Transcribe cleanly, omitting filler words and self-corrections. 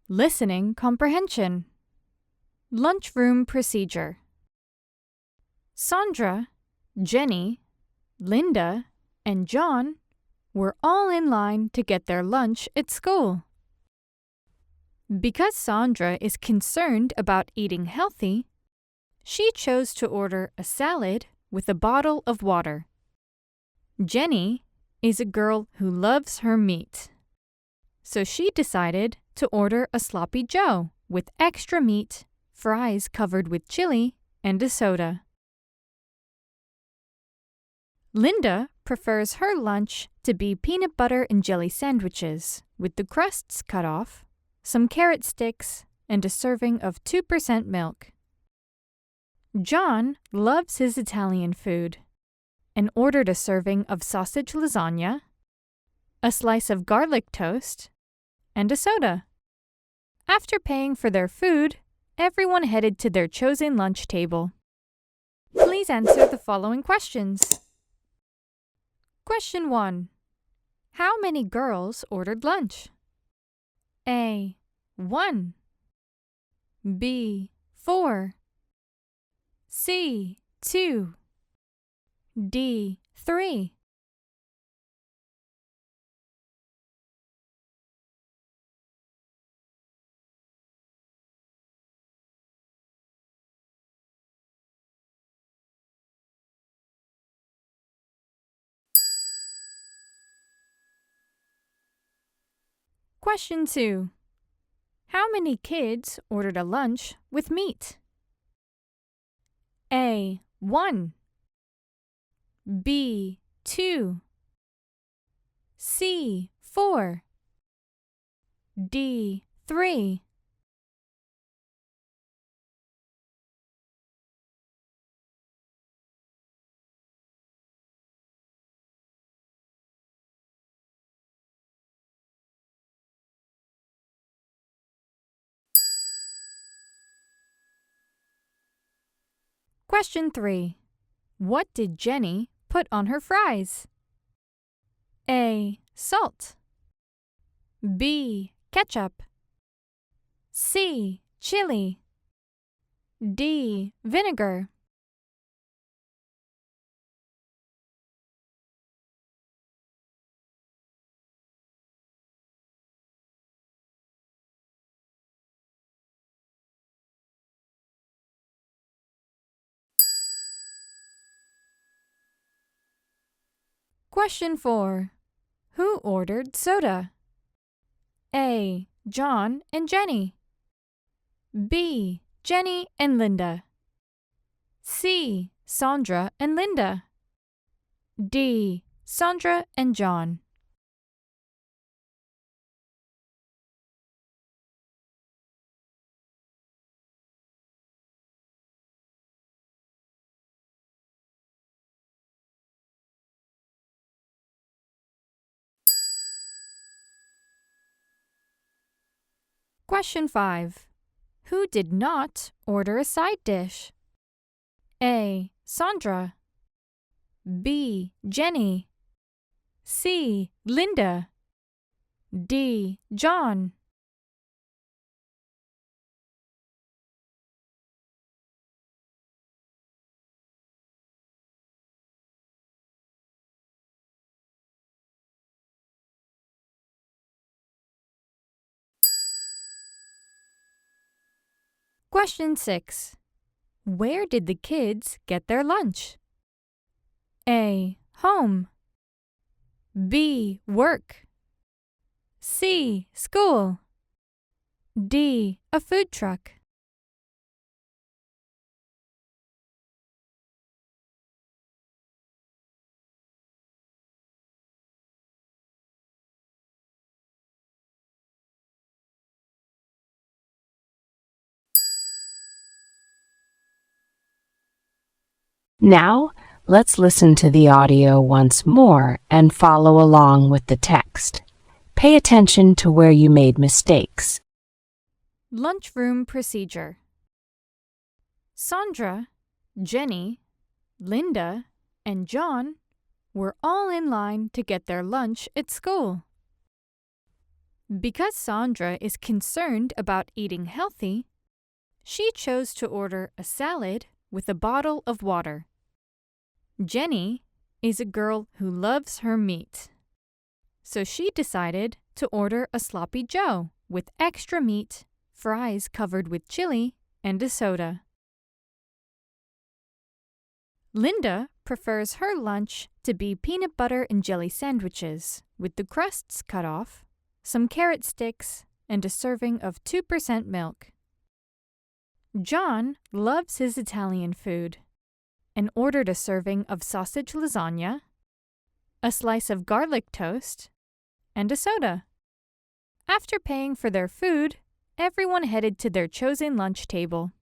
Listening comprehension. Lunchroom procedure. Sandra, Jenny, Linda, and John were all in line to get their lunch at school. Because Sandra is concerned about eating healthy, she chose to order a salad with a bottle of water. Jenny is a girl who loves her meat, so she decided to order a sloppy joe with extra meat, fries covered with chili, and a soda. Linda prefers her lunch to be peanut butter and jelly sandwiches with the crusts cut off, some carrot sticks, and a serving of 2% milk. John loves his Italian food and ordered a serving of sausage lasagna, a slice of garlic toast, and a soda. After paying for their food, everyone headed to their chosen lunch table. Please answer the following questions. Question 1. How many girls ordered lunch? A. 1. B. 4. C. 2. D. 3. Question 2. How many kids ordered a lunch with meat? A. 1. B. 2. C. 4. D. 3. Question 3. What did Jenny put on her fries? A. Salt. B. Ketchup. C. Chili. D. Vinegar. Question 4. Who ordered soda? A. John and Jenny. B. Jenny and Linda. C. Sandra and Linda. D. Sandra and John. Question 5. Who did not order a side dish? A. Sandra. B. Jenny. C. Linda. D. John. Question 6. Where did the kids get their lunch? A. Home. B. Work. C. School. D. A food truck. Now, let's listen to the audio once more and follow along with the text. Pay attention to where you made mistakes. Lunchroom procedure. Sandra, Jenny, Linda, and John were all in line to get their lunch at school. Because Sandra is concerned about eating healthy, she chose to order a salad with a bottle of water. Jenny is a girl who loves her meat, so she decided to order a sloppy joe with extra meat, fries covered with chili, and a soda. Linda prefers her lunch to be peanut butter and jelly sandwiches with the crusts cut off, some carrot sticks, and a serving of 2% milk. John loves his Italian food and ordered a serving of sausage lasagna, a slice of garlic toast, and a soda. After paying for their food, everyone headed to their chosen lunch table.